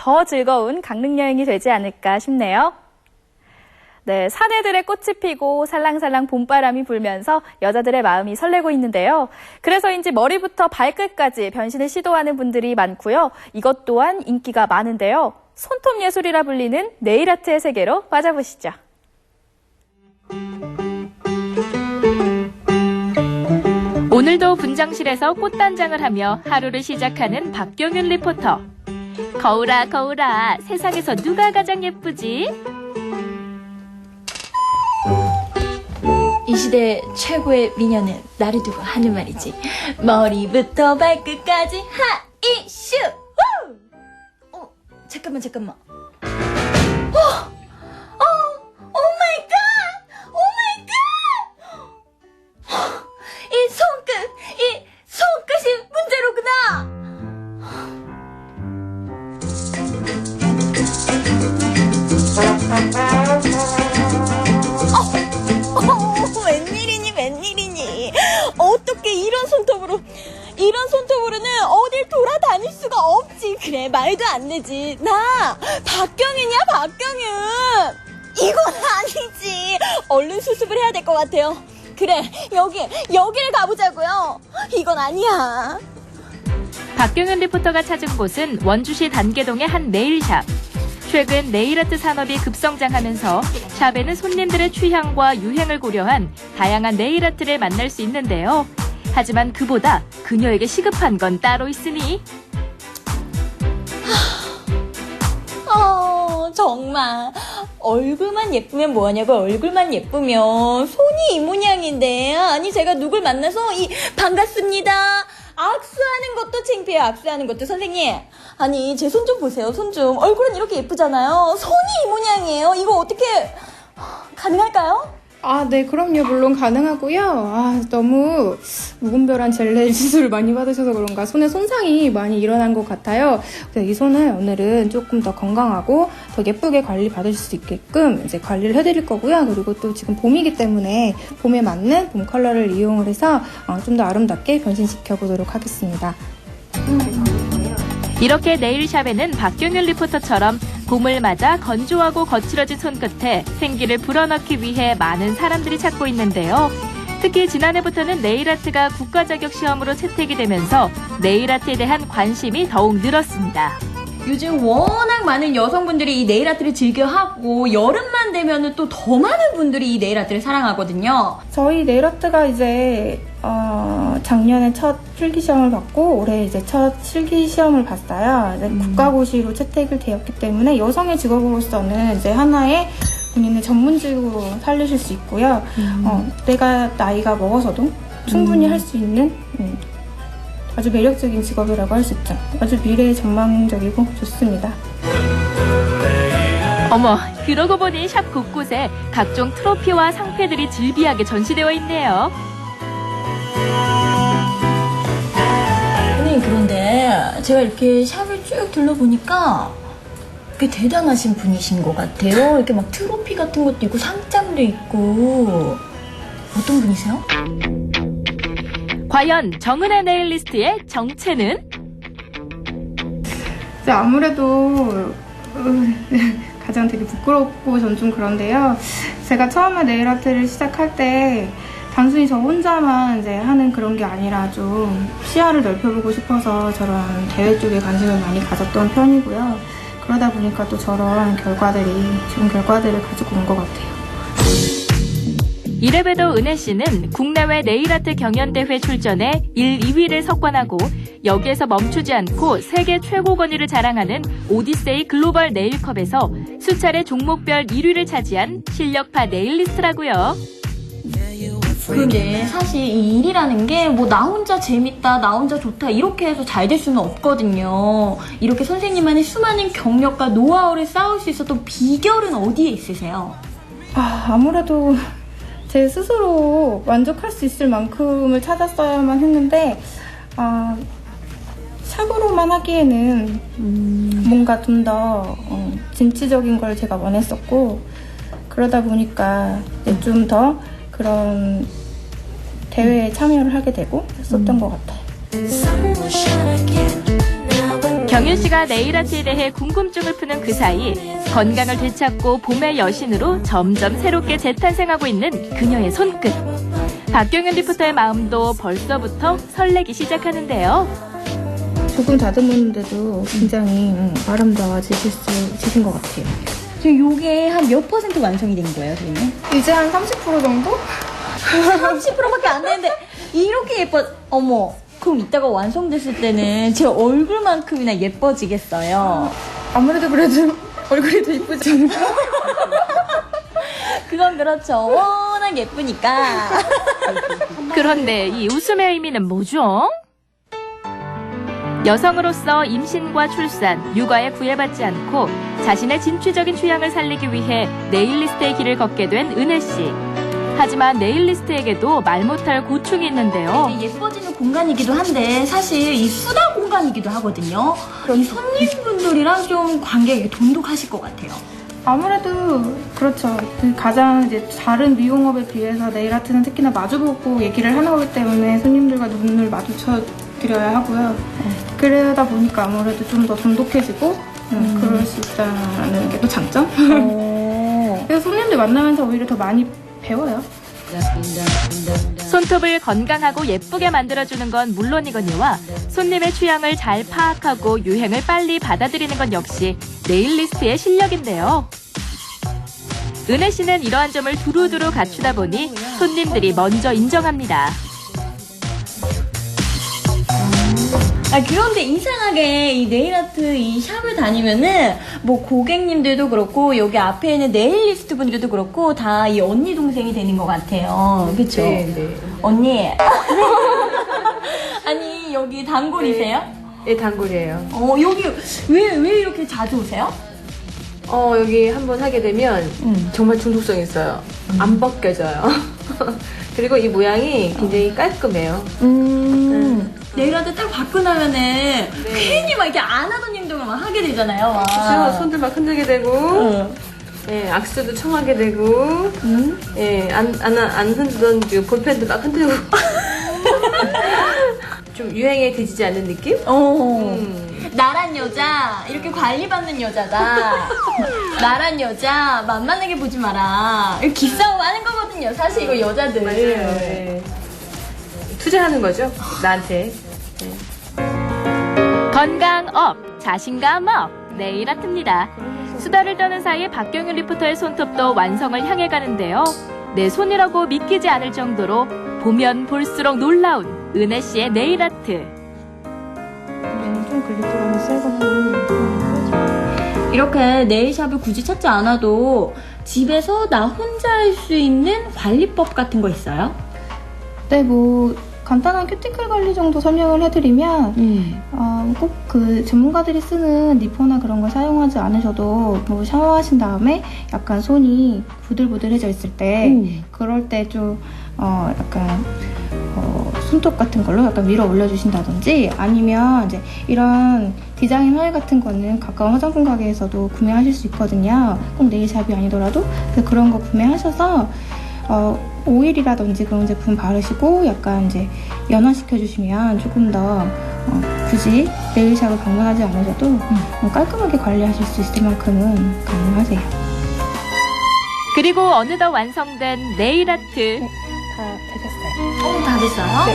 더 즐거운 강릉 여행이 되지 않을까 싶네요. 네, 사내들의 꽃이 피고 살랑살랑 봄바람이 불면서 여자들의 마음이 설레고 있는데요. 그래서인지 머리부터 발끝까지 변신을 시도하는 분들이 많고요. 이것 또한 인기가 많은데요. 손톱 예술이라 불리는 네일아트의 세계로 빠져보시죠. 오늘도 분장실에서 꽃단장을 하며 하루를 시작하는 박경윤 리포터. 거울아, 거울아, 세상에서 누가 가장 예쁘지? 이 시대 최고의 미녀는 나를 두고 하는 말이지. 머리부터 발끝까지 하이슈! 잠깐만. 오 마이 갓! 이 손끝이 문제로구나! 웬일이니? 어떻게 이런 손톱으로는 어딜 돌아다닐 수가 없지. 그래, 말도 안 되지. 나 박경윤이야, 박경윤. 이건 아니지. 얼른 수습을 해야 될 것 같아요. 그래, 여기를 가보자고요. 이건 아니야. 박경윤 리포터가 찾은 곳은 원주시 단계동의 한 네일샵. 최근 네일아트 산업이 급성장하면서 샵에는 손님들의 취향과 유행을 고려한 다양한 네일아트를 만날 수 있는데요. 하지만 그보다 그녀에게 시급한 건 따로 있으니. 정말 얼굴만 예쁘면 뭐하냐고. 얼굴만 예쁘면 손이 이 모양인데. 아니, 제가 누굴 만나서 반갑습니다, 악수하는 것도 창피해요. 악수하는 것도. 선생님, 아니 제 손 좀 보세요. 손 좀. 얼굴은 이렇게 예쁘잖아요. 손이 이 모양이에요. 이거 어떻게 가능할까요? 네, 그럼요. 물론 가능하고요. 너무 무분별한 젤레 시술을 많이 받으셔서 그런가 손에 손상이 많이 일어난 것 같아요. 그래서 이 손을 오늘은 조금 더 건강하고 더 예쁘게 관리 받으실 수 있게끔 이제 관리를 해드릴 거고요. 그리고 또 지금 봄이기 때문에 봄에 맞는 봄 컬러를 이용을 해서 좀 더 아름답게 변신시켜 보도록 하겠습니다. 이렇게 네일샵에는 박경윤 리포터처럼 봄을 맞아 건조하고 거칠어진 손끝에 생기를 불어넣기 위해 많은 사람들이 찾고 있는데요. 특히 지난해부터는 네일아트가 국가자격 시험으로 채택이 되면서 네일아트에 대한 관심이 더욱 늘었습니다. 요즘 워낙 많은 여성분들이 이 네일아트를 즐겨하고 여름만 되면 또 더 많은 분들이 이 네일아트를 사랑하거든요. 저희 네일아트가 이제 작년에 첫 필기시험을 받고 올해 이제 첫 실기시험을 봤어요. 이제 국가고시로 채택을 되었기 때문에 여성의 직업으로서는 이제 하나의 본인의 전문직으로 살리실 수 있고요. 내가 나이가 먹어서도 충분히 할 수 있는 아주 매력적인 직업이라고 할 수 있죠. 아주 미래 전망적이고 좋습니다. 어머, 그러고 보니 샵 곳곳에 각종 트로피와 상패들이 즐비하게 전시되어 있네요. 선생님, 그런데 제가 이렇게 샵을 쭉 둘러보니까 꽤 대단하신 분이신 것 같아요. 이렇게 막 트로피 같은 것도 있고 상장도 있고. 어떤 분이세요? 과연 정은혜 네일리스트의 정체는? 아무래도 가장 되게 부끄럽고 전 좀 그런데요. 제가 처음에 네일아트를 시작할 때 단순히 저 혼자만 이제 하는 그런 게 아니라 좀 시야를 넓혀보고 싶어서 저런 대회 쪽에 관심을 많이 가졌던 편이고요. 그러다 보니까 또 저런 좋은 결과들을 가지고 온 것 같아요. 이래봬도 은혜 씨는 국내외 네일아트 경연대회 출전에 1, 2위를 석권하고 여기에서 멈추지 않고 세계 최고 권위를 자랑하는 오디세이 글로벌 네일컵에서 수차례 종목별 1위를 차지한 실력파 네일리스트라고요. 그런데 사실 이 일이라는 게 뭐 나 혼자 재밌다, 나 혼자 좋다 이렇게 해서 잘 될 수는 없거든요. 이렇게 선생님만의 수많은 경력과 노하우를 쌓을 수 있었던 비결은 어디에 있으세요? 아무래도 제 스스로 만족할 수 있을 만큼을 찾았어야만 했는데 샵으로만 하기에는 뭔가 좀 더 진취적인 걸 제가 원했었고, 그러다 보니까 좀 더 그런 대회에 참여를 하게 되고 했었던 것 같아요. 경윤 씨가 네일 아트에 대해 궁금증을 푸는 그 사이 건강을 되찾고 봄의 여신으로 점점 새롭게 재탄생하고 있는 그녀의 손끝. 박경윤 리포터의 마음도 벌써부터 설레기 시작하는데요. 조금 다듬었는데도 굉장히 아름다워지신 것 같아요. 지금 요게 한 몇 % 완성이 된 거예요, 선생님? 이제 한 30% 정도? 30%밖에 안 되는데 이렇게 예뻐. 어머. 그럼 이따가 완성됐을 때는 제 얼굴만큼이나 예뻐지겠어요. 아무래도 그래도 얼굴이 더 이쁘지 않을까? 그건 그렇죠. 워낙 예쁘니까. 그런데 이 웃음의 의미는 뭐죠? 여성으로서 임신과 출산, 육아에 구애받지 않고 자신의 진취적인 취향을 살리기 위해 네일리스트의 길을 걷게 된 은혜 씨. 하지만 네일리스트에게도 말 못할 고충이 있는데요. 이제 예뻐지는 공간이기도 한데 사실 이 수다 공간이기도 하거든요. 이 손님분들이랑 좀 관계가 돈독하실 것 같아요. 아무래도 그렇죠. 가장 이제 다른 미용업에 비해서 네일 아트는 특히나 마주보고 얘기를 하는 거기 때문에 손님들과 눈을 마주쳐 드려야 하고요. 그러다 보니까 아무래도 좀 더 돈독해지고 그럴 수 있다는 게 또 장점. 그래서 손님들 만나면서 오히려 더 많이 배워요. 손톱을 건강하고 예쁘게 만들어주는 건 물론이거니와 손님의 취향을 잘 파악하고 유행을 빨리 받아들이는 건 역시 네일리스트의 실력인데요. 은혜 씨는 이러한 점을 두루두루 갖추다 보니 손님들이 먼저 인정합니다. 그런데 이상하게 이 네일아트 이 샵을 다니면은 뭐 고객님들도 그렇고 여기 앞에 있는 네일리스트 분들도 그렇고 다 이 언니 동생이 되는 것 같아요. 그쵸? 네. 언니. 아니 여기 단골이세요? 네, 단골이에요. 여기 왜 이렇게 자주 오세요? 여기 한번 하게 되면 정말 중독성 있어요. 안 벗겨져요. 그리고 이 모양이 굉장히 깔끔해요. 네일아트 딱 받고 나면은 괜히 막 이렇게 안 하던 행동을 막 하게 되잖아요. 막. 그래서 손들 막 흔들게 되고, 예, 악수도 청하게 되고, 예, 안 흔들던 그 볼펜도 막 흔들고. 좀 유행에 뒤지지 않는 느낌? 나란 여자 이렇게 관리받는 여자다. 나란 여자 만만하게 보지 마라. 이렇게 기싸움 하는 거거든요. 사실 이거 여자들. 맞아요. 예. 투자하는 거죠, 나한테. 건강 업, 자신감 업, 네일 아트입니다. 수다를 떠는 사이 박경윤 리포터의 손톱도 완성을 향해 가는데요. 내 손이라고 믿기지 않을 정도로 보면 볼수록 놀라운 은혜 씨의 네일 아트. 좀 글리터가 쎄가지고 이렇게 네일샵을 굳이 찾지 않아도 집에서 나 혼자 할 수 있는 관리법 같은 거 있어요? 네, 뭐 간단한 큐티클 관리 정도 설명을 해드리면 꼭 그 전문가들이 쓰는 니퍼나 그런 걸 사용하지 않으셔도 뭐 샤워하신 다음에 약간 손이 부들부들해져 있을 때 그럴 때 좀 약간 손톱 같은 걸로 약간 밀어 올려주신다든지 아니면 이제 이런 디자인 화일 같은 거는 가까운 화장품 가게에서도 구매하실 수 있거든요. 꼭 네일샵이 아니더라도 그래서 그런 거 구매하셔서 오일이라든지 그런 제품 바르시고 약간 이제 연화시켜 주시면 조금 더 굳이 네일샵을 방문하지 않으셔도 깔끔하게 관리하실 수 있을 만큼은 가능하세요. 그리고 어느덧 완성된 네일 아트. 다 되셨어요. 다 됐어요? 네.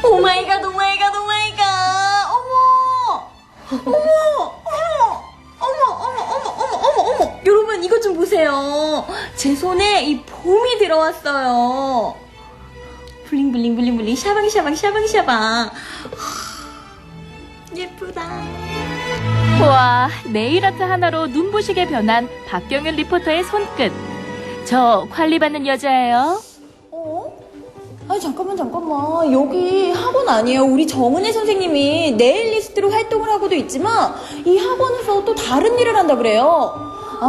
오마이갓 오마이갓 오마이갓 어머 여러분 이것 좀 보세요. 제 손에 이 봄이 들어왔어요. 블링블링블링블링 샤방샤방 샤방샤방 예쁘다. 와, 네일 아트 하나로 눈부시게 변한 박경윤 리포터의 손끝. 저 관리받는 여자예요. 아니 잠깐만 여기 학원 아니에요. 우리 정은혜 선생님이 네일리스트로 활동을 하고도 있지만 이 학원에서 또 다른 일을 한다 그래요.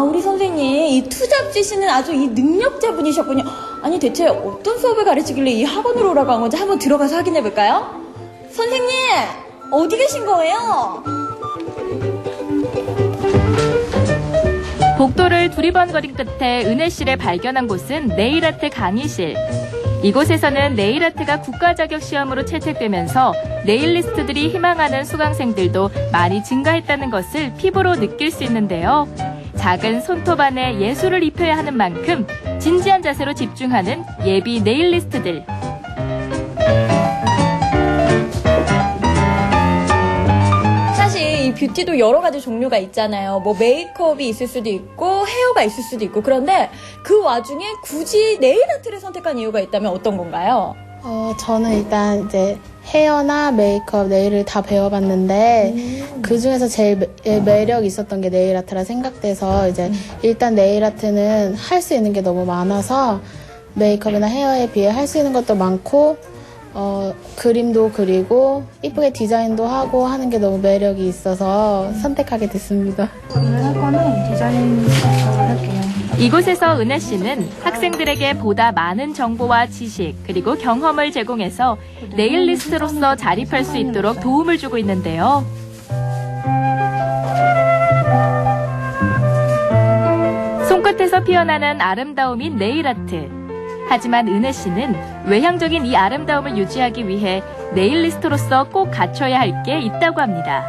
우리 선생님 이 투잡지시는 아주 이 능력자분이셨군요. 아니 대체 어떤 수업을 가르치길래 이 학원으로 오라고 한 건지 한번 들어가서 확인해 볼까요? 선생님 어디 계신 거예요? 복도를 두리번거린 끝에 은혜 씨를 발견한 곳은 네일 아트 강의실. 이곳에서는 네일아트가 국가 자격 시험으로 채택되면서 네일리스트들이 희망하는 수강생들도 많이 증가했다는 것을 피부로 느낄 수 있는데요. 작은 손톱 안에 예술을 입혀야 하는 만큼 진지한 자세로 집중하는 예비 네일리스트들. 사실 이 뷰티도 여러 가지 종류가 있잖아요. 뭐 메이크업이 있을 수도 있고 헤어가 있을 수도 있고 그런데 그 와중에 굳이 네일 아트를 선택한 이유가 있다면 어떤 건가요? 저는 일단 이제 헤어나 메이크업, 네일을 다 배워봤는데 그 중에서 제일 매력 있었던 게 네일 아트라 생각돼서 이제 일단 네일 아트는 할 수 있는 게 너무 많아서 메이크업이나 헤어에 비해 할 수 있는 것도 많고 그림도 그리고 이쁘게 디자인도 하고 하는 게 너무 매력이 있어서 선택하게 됐습니다. 오늘 할 거는 디자인 작업을 할게요. 이곳에서 은혜 씨는 학생들에게 보다 많은 정보와 지식 그리고 경험을 제공해서 네일리스트로서 자립할 수 있도록 도움을 주고 있는데요. 손끝에서 피어나는 아름다움인 네일아트. 하지만 은혜 씨는 외향적인 이 아름다움을 유지하기 위해 네일리스트로서 꼭 갖춰야 할 게 있다고 합니다.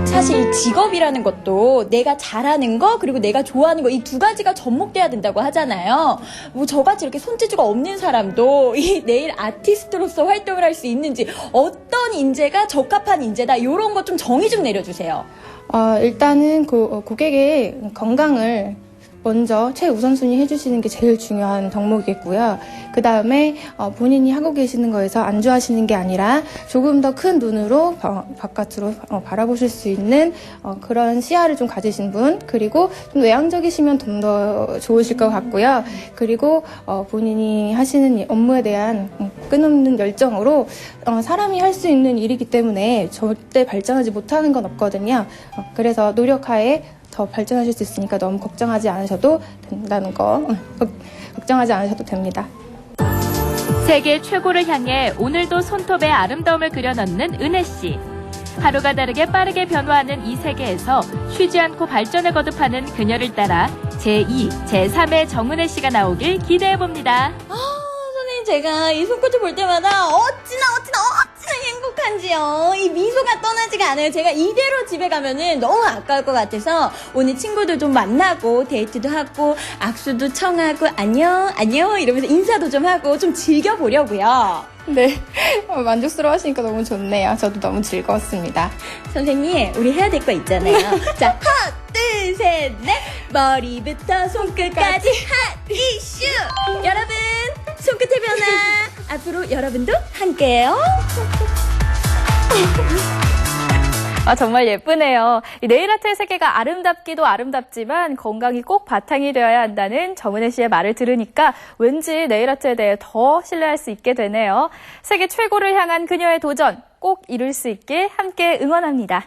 사실 이 직업이라는 것도 내가 잘하는 거 그리고 내가 좋아하는 거 이 두 가지가 접목돼야 된다고 하잖아요. 뭐 저같이 이렇게 손재주가 없는 사람도 이 네일 아티스트로서 활동을 할 수 있는지 어떤 인재가 적합한 인재다 이런 거 좀 정의 좀 내려주세요. 일단은 고객의 건강을 먼저 최우선순위 해주시는 게 제일 중요한 덕목이겠고요. 그 다음에 본인이 하고 계시는 거에서 안주하시는 게 아니라 조금 더 큰 눈으로 바깥으로 바라보실 수 있는 그런 시야를 좀 가지신 분, 그리고 좀 외향적이시면 좀 더 좋으실 것 같고요. 그리고 본인이 하시는 업무에 대한 끊임없는 열정으로 사람이 할 수 있는 일이기 때문에 절대 발전하지 못하는 건 없거든요. 그래서 노력하에 더 발전하실 수 있으니까 너무 걱정하지 않으셔도 된다는 거 걱정하지 않으셔도 됩니다. 세계 최고를 향해 오늘도 손톱에 아름다움을 그려넣는 은혜 씨. 하루가 다르게 빠르게 변화하는 이 세계에서 쉬지 않고 발전을 거듭하는 그녀를 따라 제2, 제3의 정은혜 씨가 나오길 기대해봅니다. 선생님 제가 이 손끝을 볼 때마다 어찌나 행복한지요. 이 미소가 떠나지가 않아요. 제가 이대로 집에 가면은 너무 아까울 것 같아서 오늘 친구들 좀 만나고 데이트도 하고 악수도 청하고 안녕 이러면서 인사도 좀 하고 좀 즐겨보려고요. 네, 만족스러워 하시니까 너무 좋네요. 저도 너무 즐거웠습니다. 선생님 우리 해야 될 거 있잖아요. 자, 하나 둘 셋 넷 머리부터 손끝까지 핫 이슈. 여러분 손끝의 변화 앞으로 여러분도 함께해요. 정말 예쁘네요. 이 네일아트의 세계가 아름답기도 아름답지만 건강이 꼭 바탕이 되어야 한다는 정은혜 씨의 말을 들으니까 왠지 네일아트에 대해 더 신뢰할 수 있게 되네요. 세계 최고를 향한 그녀의 도전 꼭 이룰 수 있게 함께 응원합니다.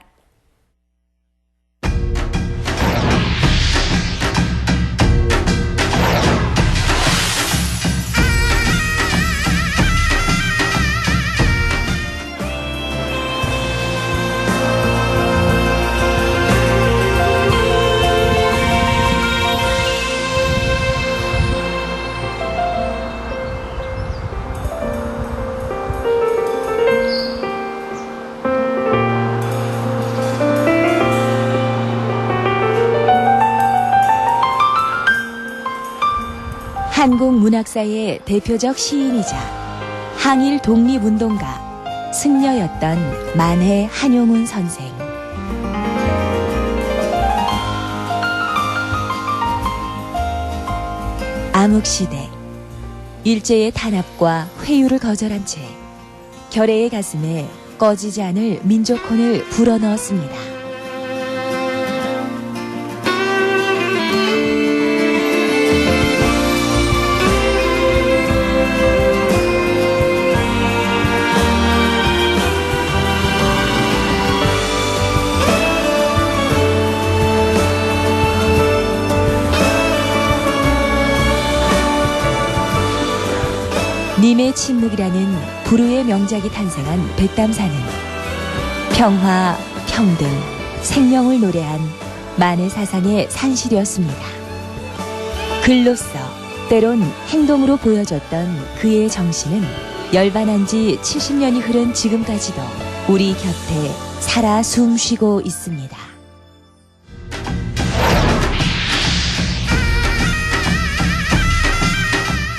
한국 문학사의 대표적 시인이자 항일 독립운동가, 승려였던 만해 한용운 선생. 암흑시대, 일제의 탄압과 회유를 거절한 채 결의의 가슴에 꺼지지 않을 민족혼을 불어넣었습니다. 님의 침묵이라는 불후의 명작이 탄생한 백담사는 평화, 평등, 생명을 노래한 만해 사상의 산실이었습니다. 글로써 때론 행동으로 보여줬던 그의 정신은 열반한 지 70년이 흐른 지금까지도 우리 곁에 살아 숨쉬고 있습니다.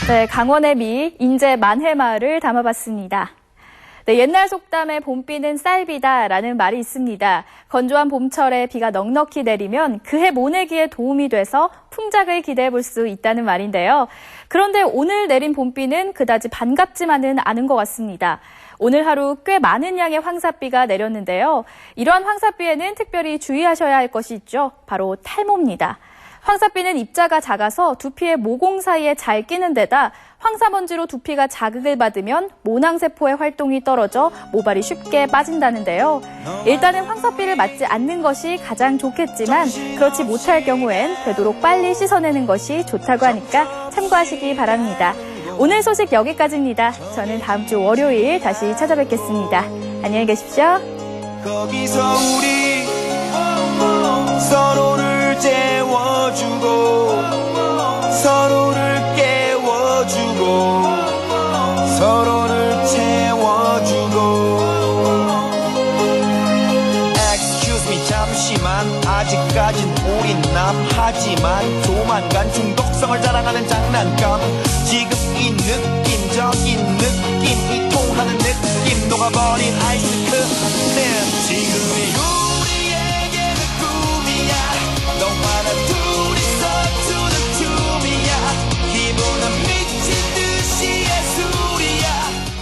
네, 강원의 미, 인제 만회마을을 담아봤습니다. 네, 옛날 속담에 봄비는 쌀비다라는 말이 있습니다. 건조한 봄철에 비가 넉넉히 내리면 그해 모내기에 도움이 돼서 풍작을 기대해 볼 수 있다는 말인데요. 그런데 오늘 내린 봄비는 그다지 반갑지만은 않은 것 같습니다. 오늘 하루 꽤 많은 양의 황사비가 내렸는데요. 이러한 황사비에는 특별히 주의하셔야 할 것이 있죠. 바로 탈모입니다. 황사비는 입자가 작아서 두피의 모공 사이에 잘 끼는 데다 황사먼지로 두피가 자극을 받으면 모낭세포의 활동이 떨어져 모발이 쉽게 빠진다는데요. 일단은 황사비를 맞지 않는 것이 가장 좋겠지만 그렇지 못할 경우엔 되도록 빨리 씻어내는 것이 좋다고 하니까 참고하시기 바랍니다. 오늘 소식 여기까지입니다. 저는 다음 주 월요일 다시 찾아뵙겠습니다. 안녕히 계십시오. 거기서 우리 서로를 재워주고 서로를 깨워주고 서로를 채워주고 Excuse me 잠시만 아직까진 우린 남하지만 조만간 중독성을 자랑하는 장난감 지금 이 느낌적인 느낌 이 통하는 느낌 녹아버린 아이스크림